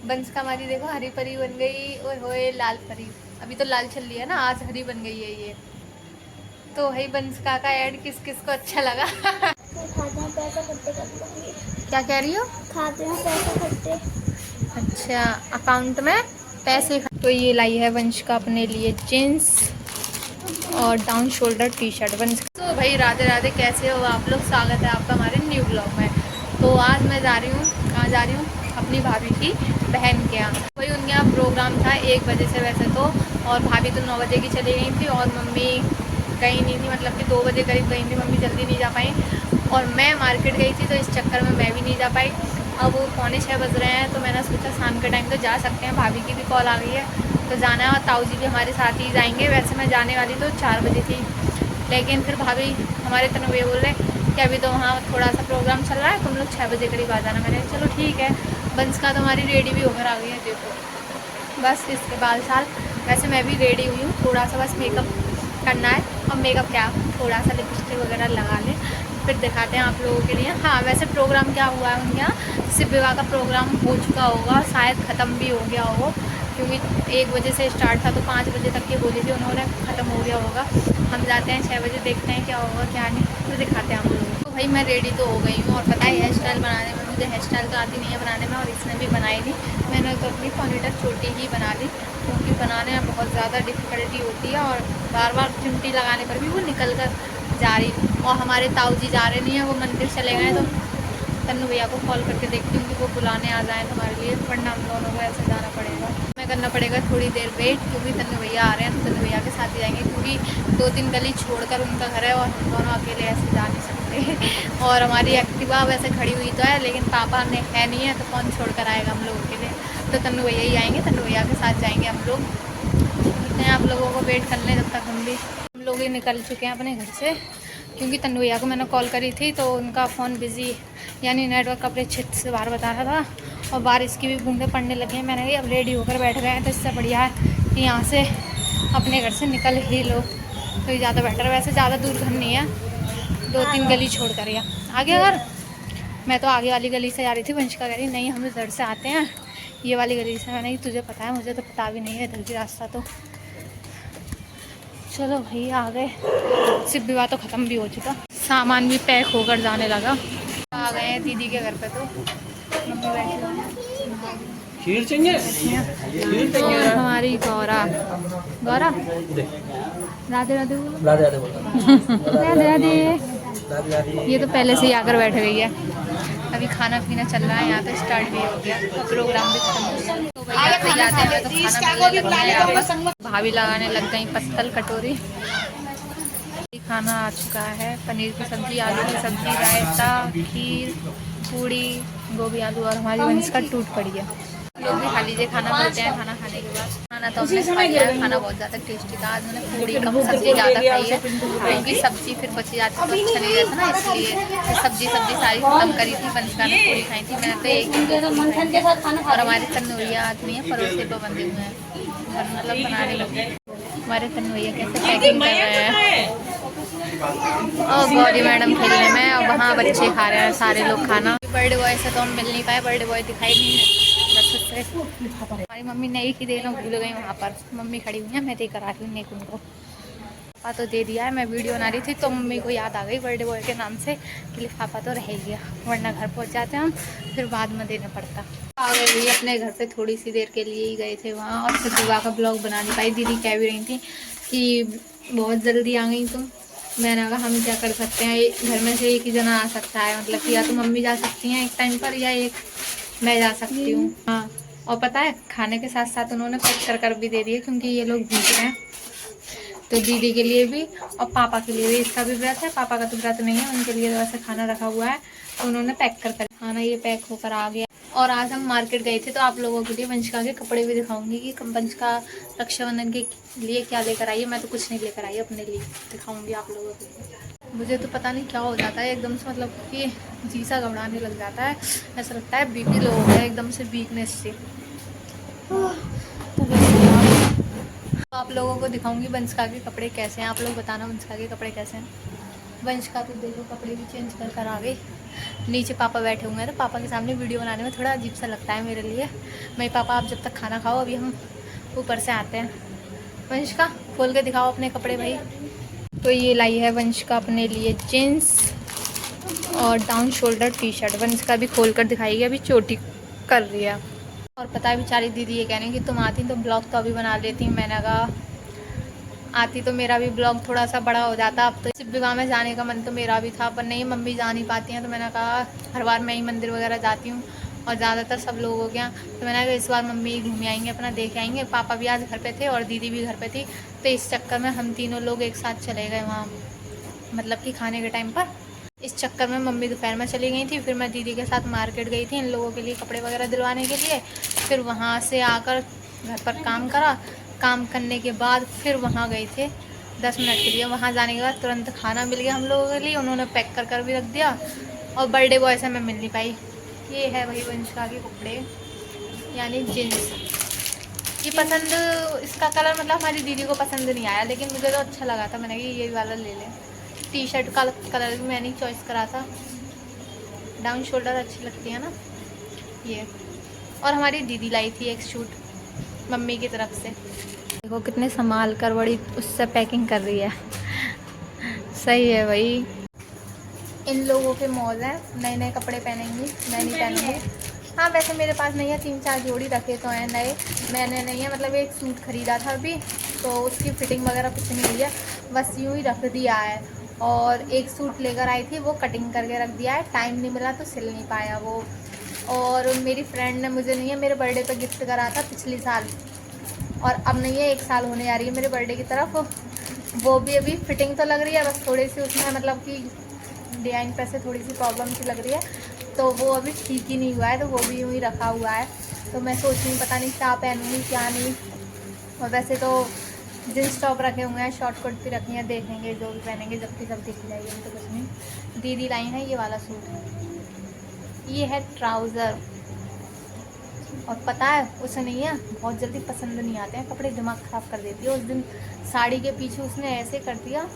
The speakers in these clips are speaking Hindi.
बंस का हमारी देखो हरी परी बन गई और होए लाल परी। अभी तो लाल चल रही है ना, आज हरी बन गई है ये। तो वही बंस का ऐड किस किस को अच्छा लगा। खाते हैं पैसा इकट्ठे कर लूंगी। क्या कह रही हो? खाते हैं पैसा इकट्ठे। अच्छा, अकाउंट में पैसे। तो ये लाई है वंश का अपने लिए जीन्स और डाउन शोल्डर टी शर्ट वंश। तो भाई राधे राधे, कैसे हो आप लोग? स्वागत है आपका हमारे न्यू ब्लॉग में। तो आज मैं जा रही हूँ, कहाँ जा रही हूँ? अपनी भाभी की बहन के यहाँ। वही उनके यहाँ प्रोग्राम था 1 बजे से वैसे तो, और भाभी तो 9 बजे की चली गई थी और मम्मी गई नहीं थी, मतलब कि 2 बजे करीब गई थी मम्मी, जल्दी नहीं जा पाई। और मैं मार्केट गई थी तो इस चक्कर में मैं भी नहीं जा पाई। अब वो 5:45 बज रहे हैं तो मैंने सोचा शाम के टाइम तो जा सकते हैं, भाभी की भी कॉल आ गई है तो जाना है, और ताऊ जी भी हमारे साथ ही जाएंगे। वैसे मैं जाने वाली तो 4 बजे थी, लेकिन फिर भाभी हमारे तनु ये बोल रहे कि अभी तो वहाँ थोड़ा सा प्रोग्राम चल रहा है, तुम लोग 6 बजे करीब आ जाना। मैंने कहा चलो ठीक है। बंस का तो हमारी रेडी भी होकर आ गई है, देखो बस इसके बाल साल। वैसे मैं भी रेडी हुई हूँ, थोड़ा सा बस मेकअप करना है, और मेकअप क्या, थोड़ा सा लिपस्टिक वगैरह लगा लें, फिर दिखाते हैं आप लोगों के लिए। हाँ वैसे प्रोग्राम क्या हुआ है उनके यहाँ, शिव विवाह का प्रोग्राम हो चुका होगा, शायद ख़त्म भी हो गया हो, क्योंकि 1 बजे से स्टार्ट था तो 5 बजे तक की बोली थी उन्होंने, ख़त्म हो गया होगा। हम जाते हैं 6 बजे, देखते हैं क्या होगा क्या नहीं, तो दिखाते हैं आप लोगों को। तो भाई मैं रेडी तो हो गई हूँ, और पता है हेयर स्टाइल बनाने में, मुझे हेयर स्टाइल तो आती नहीं है बनाने में, और इसने भी बनाई नहीं। मैंने तो अपनी पोनीटेल छोटी ही बना ली, क्योंकि बनाने में बहुत ज़्यादा डिफ़िकल्टी होती है, और बार बार चिमटी लगाने पर भी वो निकल कर जा रही। और हमारे ताऊ जी जा रहे नहीं हैं, वो मंदिर चले गए, तो तन्नू भैया को कॉल करके देखती हूँ कि वो बुलाने आ जाएँ तुम्हारे लिए, वरना हम दोनों को ऐसे जाना पड़ेगा। मैं करना पड़ेगा थोड़ी देर वेट, क्योंकि तन्नू भैया आ रहे हैं, तो तन्नू भैया के साथ ही जाएंगे, क्योंकि 2-3 गली छोड़कर उनका घर है, और हम दोनों अकेले ऐसे जा नहीं सकते। और हमारी एक्टिवा वैसे खड़ी हुई तो है, लेकिन पापा ने है नहीं है, तो कौन छोड़ कर आएगा हम लोगों के लिए। तो तन्नू भैया ही आएंगे, तन्नू भैया के साथ जाएंगे हम लोग। सोचते हैं आप लोगों को वेट कर लें जब तक हम लोग ही निकल चुके हैं अपने घर से, क्योंकि तन्नू भैया को मैंने कॉल करी थी तो उनका फ़ोन बिज़ी, यानी नेटवर्क अपने क्षेत्र से बाहर बता रहा था, और बारिश की भी बूंदें पड़ने लगी हैं। मैंने कहा अब रेडी होकर बैठ गए हैं तो इससे बढ़िया है कि यहाँ से अपने घर से निकल ही लो, तो ये ज़्यादा बेटर। वैसे ज़्यादा दूर घर नहीं है, 2-3 गली छोड़ कर या आगे घर। मैं तो आगे वाली गली से जा रही थी, वंशिका कह रही नहीं हम इधर से आते हैं, ये वाली गली से। मैंने तुझे पता है, मुझे तो पता भी नहीं है इधर की रास्ता। तो चलो भाई आ गए, शिव विवाह तो ख़त्म भी हो चुका, सामान भी पैक होकर जाने लगा। आ गए हैं दीदी के घर पे, तो मम्मी बैठी हुई हैं, खीर चाहिए और हमारी गौरा गौरा राधे राधे बोलो। राधे राधे बोलो। राधे राधे। राधे राधे। ये तो पहले से ही आकर बैठ गई है। अभी खाना पीना चल रहा है यहाँ पे, स्टार्ट भी हो गया और प्रोग्राम भी खत्म हो गया। तो भैया जाते हैं तो खाना मिलने लग गया है यहाँ पर, भाभी लगाने लग गई पत्तल कटोरी। खाना आ चुका है, पनीर की सब्ज़ी, आलू की सब्ज़ी, रायता, खीर, पूड़ी, गोभी आलू, और हमारी वंश का टूट पड़ी है। लोग भी खा लीजिए, खाना मिलते हैं खाना खाने के बाद। खाना तो हमने खा लिया है, खाना बहुत ज़्यादा टेस्टी था। आज मैंने पूड़ी कम सब्ज़ी ज़्यादा खाई है, क्योंकि सब्ज़ी फिर बची जाती तो अच्छा नहीं रहता ना, इसलिए सब्ज़ी सारी खत्म करी थी। वंशिका ने पूड़ी खाई थी, मैंने तो एक ही। और हमारे तन्नू भैया आदमी है, परोसे पर बंधे हुए हैं, मतलब बनाने लगे। हमारे तन्नू भैया कैसे पैकिंग कर रहे हैं, और गौरी मैडम खेलने में, और वहाँ बच्चे खा रहे हैं सारे लोग खाना। बर्थडे बॉय से तो हम मिल नहीं पाए, बर्थडे बॉय दिखाई नहीं बस से। हमारी मम्मी नहीं की देना भूल गई, वहाँ पर मम्मी खड़ी हुई है, मैं दे कर आ रही हूँ नेक उनको। लिफाफा तो दे दिया है, मैं वीडियो बना रही थी तो मम्मी को याद आ गई बर्थडे बॉय के नाम से कि लिफाफा तो रह गया, वरना घर पहुँच जाते हम, फिर बाद में देना पड़ता। आ गए भी अपने घर पे, थोड़ी सी देर के लिए ही गए थे वहाँ, और फिर विवाह का ब्लॉग बना नहीं पाई। दीदी कह भी रही थी कि बहुत जल्दी आ गई तुम। मैंने कहा हम क्या कर सकते हैं, घर में से एक ही जना आ सकता है, मतलब कि या तो मम्मी जा सकती हैं एक टाइम पर, या एक मैं जा सकती हूँ। हाँ, और पता है खाने के साथ साथ उन्होंने पैक कर भी दे दिए, क्योंकि ये लोग भूख रहे हैं, तो दीदी के लिए भी और पापा के लिए भी। इसका भी व्रत है, पापा का तो व्रत नहीं है, उनके लिए तो वैसे खाना रखा हुआ है, तो उन्होंने पैक कर खाना ये पैक होकर आ गया। और आज हम मार्केट गए थे, तो आप लोगों के लिए वंशिका के कपड़े भी दिखाऊंगी कि वंशिका रक्षाबंधन के लिए क्या लेकर आई है। मैं तो कुछ नहीं लेकर आई अपने लिए, दिखाऊंगी आप लोगों के लिए। मुझे तो पता नहीं क्या हो जाता है एकदम से, मतलब कि जी सा घबराने लग जाता है, ऐसा लगता है बीपी लो हो गया एकदम से, वीकनेस से। तो आप लोगों को दिखाऊंगी वंशिका के कपड़े कैसे हैं, आप लोग बताना वंशिका के कपड़े कैसे हैं। वंशिका तो देखो कपड़े भी चेंज कर आ गई, नीचे पापा बैठे हुए हैं तो पापा के सामने वीडियो बनाने में थोड़ा अजीब सा लगता है मेरे लिए। मैं पापा आप जब तक खाना खाओ, अभी हम ऊपर से आते हैं। वंशिका खोल के दिखाओ अपने कपड़े भाई। तो ये लाई है वंशिका अपने लिए जीन्स और down shoulder T shirt. Vanshika भी खोल कर दिखाएगी, अभी चोटी कर रही है। और पता है बेचारी दीदी ये कह रही कि तुम आती तो ब्लॉग तो अभी बना लेती। मैंने कहा आती तो मेरा भी ब्लॉग थोड़ा सा बड़ा हो जाता। अब तो शिव विवाह में जाने का मन तो मेरा भी था, पर नहीं मम्मी जा नहीं पाती हैं। तो मैंने कहा हर बार मैं ही मंदिर वगैरह जाती हूँ और ज़्यादातर सब लोग हो गया, तो मैंने कहा इस बार मम्मी ही घूम आएंगे, अपना देख आएंगे। पापा भी आज घर पे थे और दीदी भी घर पे थी, तो इस चक्कर में हम तीनों लोग एक साथ चले गए वहाँ, मतलब कि खाने के टाइम पर। इस चक्कर में मम्मी दोपहर में चली गई थी, फिर मैं दीदी के साथ मार्केट गई थी इन लोगों के लिए कपड़े वगैरह दिलवाने के लिए। फिर वहाँ से आकर घर पर काम करा, काम करने के बाद फिर वहाँ गए थे 10 मिनट के लिए। वहाँ जाने के बाद तुरंत खाना मिल गया हम लोगों के लिए, उन्होंने पैक कर भी रख दिया। और बर्थडे बॉय से मैं मिल नहीं पाई। ये है वही वंशिका के कपड़े, यानी जीन्स। ये पसंद, इसका कलर मतलब हमारी दीदी को पसंद नहीं आया, लेकिन मुझे तो अच्छा लगा था। मैंने कहा ये वाला ले लें। टी शर्ट का कलर भी मैंने चॉइस करा था, डाउन शोल्डर अच्छी लगती है ना ये। और हमारी दीदी लाई थी एक सूट मम्मी की तरफ से। देखो कितने संभाल कर बड़ी उससे पैकिंग कर रही है। सही है भाई। इन लोगों के मौज हैं, नए नए कपड़े पहनेंगी, मैं नहीं पहनूंगी। हाँ वैसे मेरे पास नहीं है, 3-4 जोड़ी रखे तो हैं नए, मैंने नहीं है। मतलब एक सूट ख़रीदा था अभी, तो उसकी फ़िटिंग वगैरह कुछ नहीं हुई है, बस यूँ ही रख दिया है। और एक सूट लेकर आई थी, वो कटिंग करके रख दिया है, टाइम नहीं मिला तो सिल नहीं पाया वो। और मेरी फ्रेंड ने मुझे नहीं है मेरे बर्थडे पर गिफ्ट करा था पिछले साल, और अब नहीं है 1 साल होने आ रही है मेरे बर्थडे की तरफ। वो भी अभी फिटिंग तो लग रही है, बस थोड़ी सी उसमें मतलब कि डिज़ाइन पे से थोड़ी सी प्रॉब्लम सी लग रही है, तो वो अभी ठीक ही नहीं हुआ है, तो वो भी यूँ ही रखा हुआ है। तो मैं सोच रही हूँ पता नहीं क्या पहनूँगी क्या नहीं। और वैसे तो जींस टॉप रखे हुए हैं, शॉर्ट कुर्ती रखी है, देखेंगे जो भी पहनेंगे, जबकि सब दिख जाएगी, तो कुछ नहीं। दीदी लाई है ये वाला सूट, ये है ट्राउज़र। और पता है उसे नहीं है, बहुत जल्दी पसंद नहीं आते हैं कपड़े, दिमाग ख़राब कर देती है। उस दिन साड़ी के पीछे उसने ऐसे कर दिया।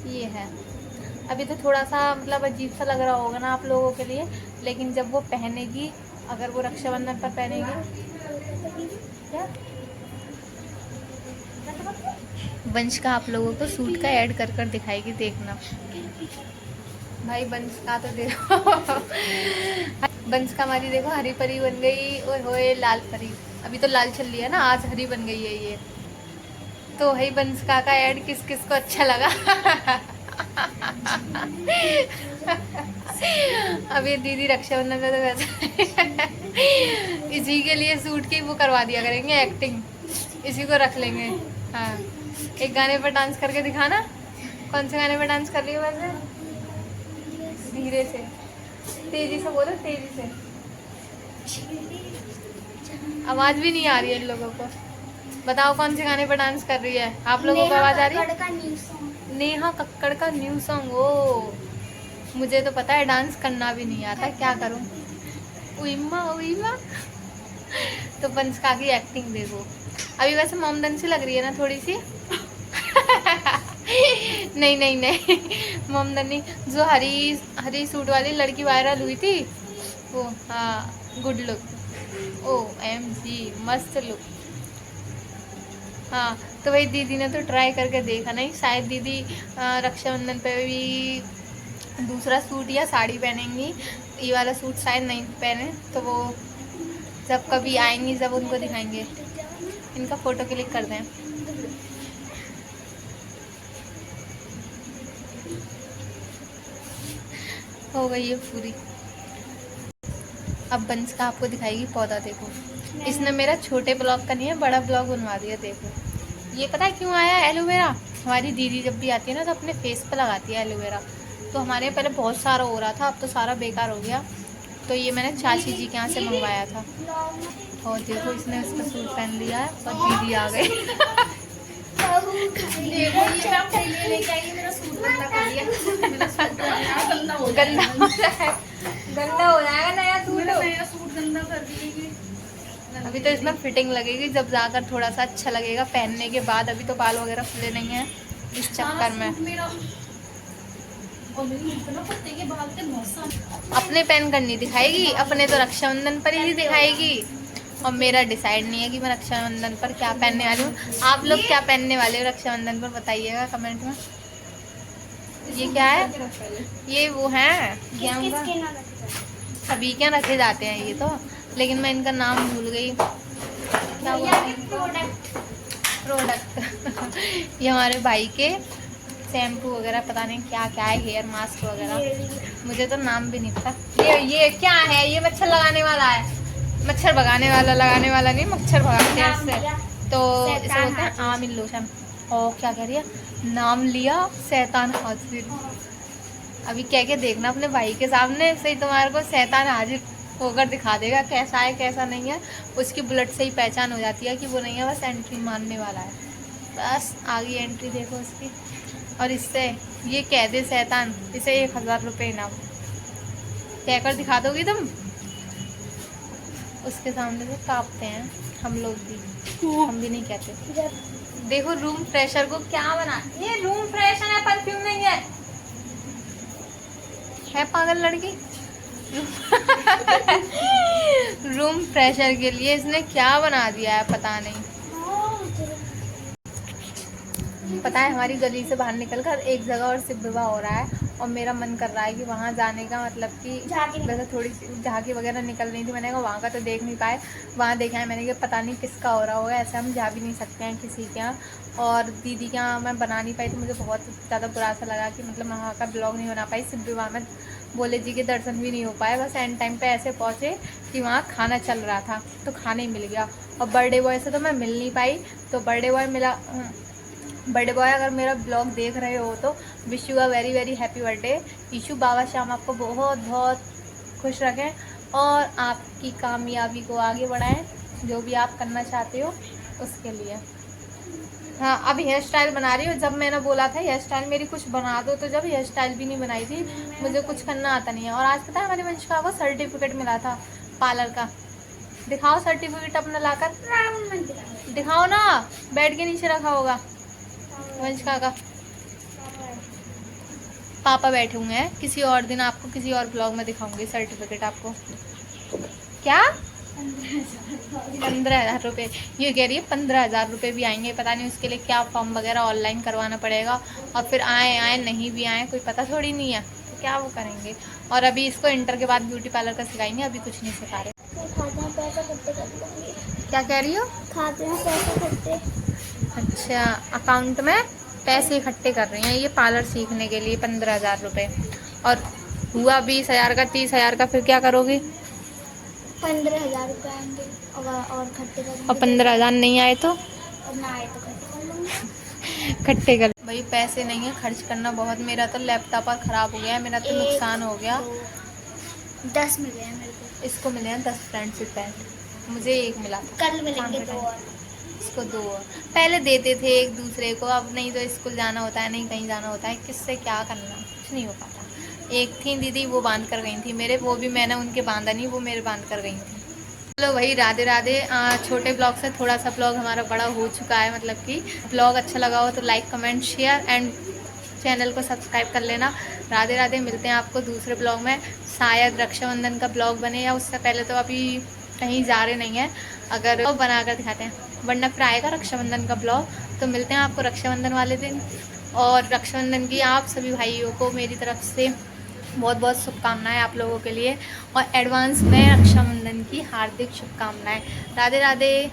ये है, अभी तो थोड़ा सा मतलब अजीब सा लग रहा होगा ना आप लोगों के लिए, लेकिन जब वो पहनेगी, अगर वो रक्षाबंधन पर पहनेगी क्या, वंश का आप लोगों को सूट का ऐड कर दिखाएगी, देखना भाई। वंश का तो देखो वंश का हमारी देखो हरी परी बन गई और होए लाल परी। अभी तो लाल चल रही है ना, आज हरी बन गई है ये। तो भाई वंश का ऐड किस किस को अच्छा लगा अब ये दीदी रक्षाबंधन में तो वैसे इसी के लिए सूट की वो करवा दिया करेंगे एक्टिंग, इसी को रख लेंगे। हाँ एक गाने पर डांस करके दिखाना। कौन से गाने पर डांस कर रही हो वैसे? धीरे से, तेजी से बोलो, तेजी से। आवाज़ भी नहीं आ रही है इन लोगों को। बताओ कौन से गाने पर डांस कर रही है? आप लोगों को आवाज़ आ रही है? नेहा कक्कड़ का न्यू सॉन्ग। ओ मुझे तो पता है, डांस करना भी नहीं आता, क्या करूं। उइमा उइमा तो वंशिका की एक्टिंग देखो। अभी वैसे मोमडन सी लग रही है ना थोड़ी सी नहीं नहीं नहीं मोमडन नहीं, जो हरी सूट वाली लड़की वायरल हुई थी वो। हाँ गुड लुक, OMG मस्त लुक। हाँ तो भाई दीदी ने तो ट्राई करके देखा नहीं, शायद दीदी रक्षाबंधन पे भी दूसरा सूट या साड़ी पहनेंगी। ये वाला सूट शायद नहीं पहने, तो वो जब कभी आएंगी जब उनको दिखाएंगे। इनका फ़ोटो क्लिक कर दें। हो गई है पूरी। अब बंस का आपको दिखाएगी पौधा। देखो इसने मेरा छोटे ब्लॉग का नहीं है, बड़ा ब्लॉग बनवा दिया। देखो ये पता है क्यों आया एलोवेरा? हमारी दीदी जब भी आती है ना तो अपने फेस पे लगाती है एलोवेरा। तो हमारे पहले बहुत सारा हो रहा था, अब तो सारा बेकार हो गया। तो ये मैंने चाची जी के यहाँ से मंगवाया था। और देखो इसने इसका सूट पहन लिया है और दीदी आ गई गंदा हो जाएगा नया सूट गंदा कर दीजिए। अभी तो इसमें फिटिंग लगेगी, जब जाकर थोड़ा सा अच्छा लगेगा पहनने के बाद। अभी तो बाल वगैरह खुले नहीं हैं इस चक्कर में। अपने पहन कर नहीं दिखाएगी, अपने तो रक्षाबंधन पर ही दिखाएगी। और मेरा डिसाइड नहीं है कि मैं रक्षाबंधन पर क्या पहनने वाली हूँ। आप लोग क्या पहनने वाले हो रक्षाबंधन पर बताइएगा कमेंट में। ये क्या है? ये वो है गेहूं का। किसके नाम रखे अभी क्या रखे जाते हैं ये तो, लेकिन मैं इनका नाम भूल गई। क्या बोलते हैं? प्रोडक्ट ये हमारे भाई के शैम्पू वगैरह, पता नहीं क्या क्या है, हेयर मास्क वगैरह, मुझे तो नाम भी नहीं पता। ये क्या है? ये मच्छर लगाने वाला है, मच्छर भगाने वाला, लगाने वाला नहीं, मच्छर भगाते हैं इससे। तो इसे बोलते हैं आमिल लोशन। और क्या कह रही है? नाम लिया शैतान हाजिर। अभी कह के देखना अपने भाई के सामने, सही तुम्हारे को शैतान हाजिर होकर दिखा देगा कैसा है कैसा नहीं है। उसकी बुलेट से ही पहचान हो जाती है कि वो नहीं है, बस एंट्री मारने वाला है। बस आगे एंट्री देखो उसकी। और इससे ये कह दे शैतान, इसे 1000 रुपये इनाम। कहकर दिखा दोगी तुम? उसके सामने से कांपते हैं हम लोग भी, हम भी नहीं कहते। देखो रूम फ्रेशर को क्या बना, ये रूम फ्रेशर है, परफ्यूम नहीं है पागल लड़की। रूम फ्रेशर के लिए इसने क्या बना दिया है पता नहीं। पता है हमारी गली से बाहर निकलकर एक जगह और शिव विवाह हो रहा है, और मेरा मन कर रहा है कि वहाँ जाने का, मतलब कि वैसे थोड़ी सी झांकी वगैरह निकल रही थी। मैंने कहा वहाँ का तो देख नहीं पाए, वहाँ देखा है मैंने कि पता नहीं किसका हो रहा होगा, ऐसे हम जा भी नहीं सकते हैं किसी के यहाँ। और दीदी के यहाँ मैं बना नहीं पाई, तो मुझे बहुत ज़्यादा बुरा सा लगा कि मतलब वहाँ का ब्लॉग नहीं बना पाई। शिव विवाह में भोले जी के दर्शन भी नहीं हो पाए, बस एंड टाइम पे ऐसे पहुँचे कि वहाँ खाना चल रहा था तो खाने मिल गया। और बर्थडे बॉय से तो मैं मिल नहीं पाई, तो बर्थडे बॉय मिला। बर्थडे बॉय अगर मेरा ब्लॉग देख रहे हो तो wish you a very very happy birthday. Ishu Baba Shyam आपको बहुत बहुत खुश रखें और आपकी कामयाबी को आगे बढ़ाएं, जो भी आप करना चाहते हो उसके लिए। हाँ अभी हेयर स्टाइल बना रही हूँ। जब मैंने बोला था हेयर स्टाइल मेरी कुछ बना दो, तो जब हेयर स्टाइल भी नहीं बनाई थी, मुझे कुछ करना आता नहीं है। और आज पता है हमारी वंशिका को सर्टिफिकेट मिला था पार्लर का। दिखाओ सर्टिफिकेट अपना लाकर, दिखाओ ना, बेड के नीचे रखा होगा वंशिका का। पापा बैठे हुए हैं, किसी और दिन आपको किसी और ब्लॉग में दिखाऊंगी सर्टिफिकेट आपको। क्या 15,000 रुपये? ये कह रही है 15,000 रुपये भी आएंगे, पता नहीं उसके लिए क्या फॉर्म वगैरह ऑनलाइन करवाना पड़ेगा, और फिर आए नहीं भी आए कोई पता थोड़ी नहीं है, तो क्या वो करेंगे। और अभी इसको इंटर के बाद ब्यूटी पार्लर का सिखाएंगे, अभी कुछ नहीं सिखा रहे। खाते हैं पैसा इकट्ठे कर लूँगी। क्या कह रही हो? खाते हैं पैसा इकट्ठे। अच्छा अकाउंट में पैसे इकट्ठे कर रही हैं ये पार्लर सीखने के लिए 15,000 रुपये। और हुआ 20,000 का, 30,000 का, फिर क्या करोगी? 15,000 रुपये आएंगे और इकट्ठे कर। और 15,000 नहीं आए तो? और ना आए तो इकट्ठे कर लूँगी। इकट्ठे कर। भाई पैसे नहीं है, खर्च करना बहुत। मेरा तो लैपटॉप और ख़राब हो गया है, मेरा तो नुकसान हो गया। 10 मिले हैं मेरे को। इसको मिले हैं 10 फ्रेंडशिप पैंट, मुझे 1 मिला। कल मिलेंगे 2 और। इसको 2 और। पहले देते थे एक दूसरे को, अब नहीं तो स्कूल जाना होता है, नहीं कहीं जाना होता है, किससे क्या करना, कुछ नहीं हो पाता। एक थी दीदी वो बांध कर गई थी मेरे, वो भी मैंने उनके बांधा नहीं, वो मेरे बांध कर गई थी। चलो भाई राधे राधे। छोटे ब्लॉग से थोड़ा सा ब्लॉग हमारा बड़ा हो चुका है, मतलब कि ब्लॉग अच्छा लगा हो तो like comment share and channel को सब्सक्राइब कर लेना। राधे राधे। मिलते हैं आपको दूसरे ब्लॉग में, शायद रक्षाबंधन का ब्लॉग बने या उससे पहले, तो अभी कहीं जा रहे नहीं हैं, अगर वो बना कर दिखाते हैं, वरना फिर आएगा रक्षाबंधन का ब्लॉग। तो मिलते हैं आपको रक्षाबंधन वाले दिन, और रक्षाबंधन की आप सभी भाइयों को मेरी तरफ से बहुत बहुत शुभकामनाएं आप लोगों के लिए, और एडवांस में रक्षाबंधन की हार्दिक शुभकामनाएं। राधे राधे।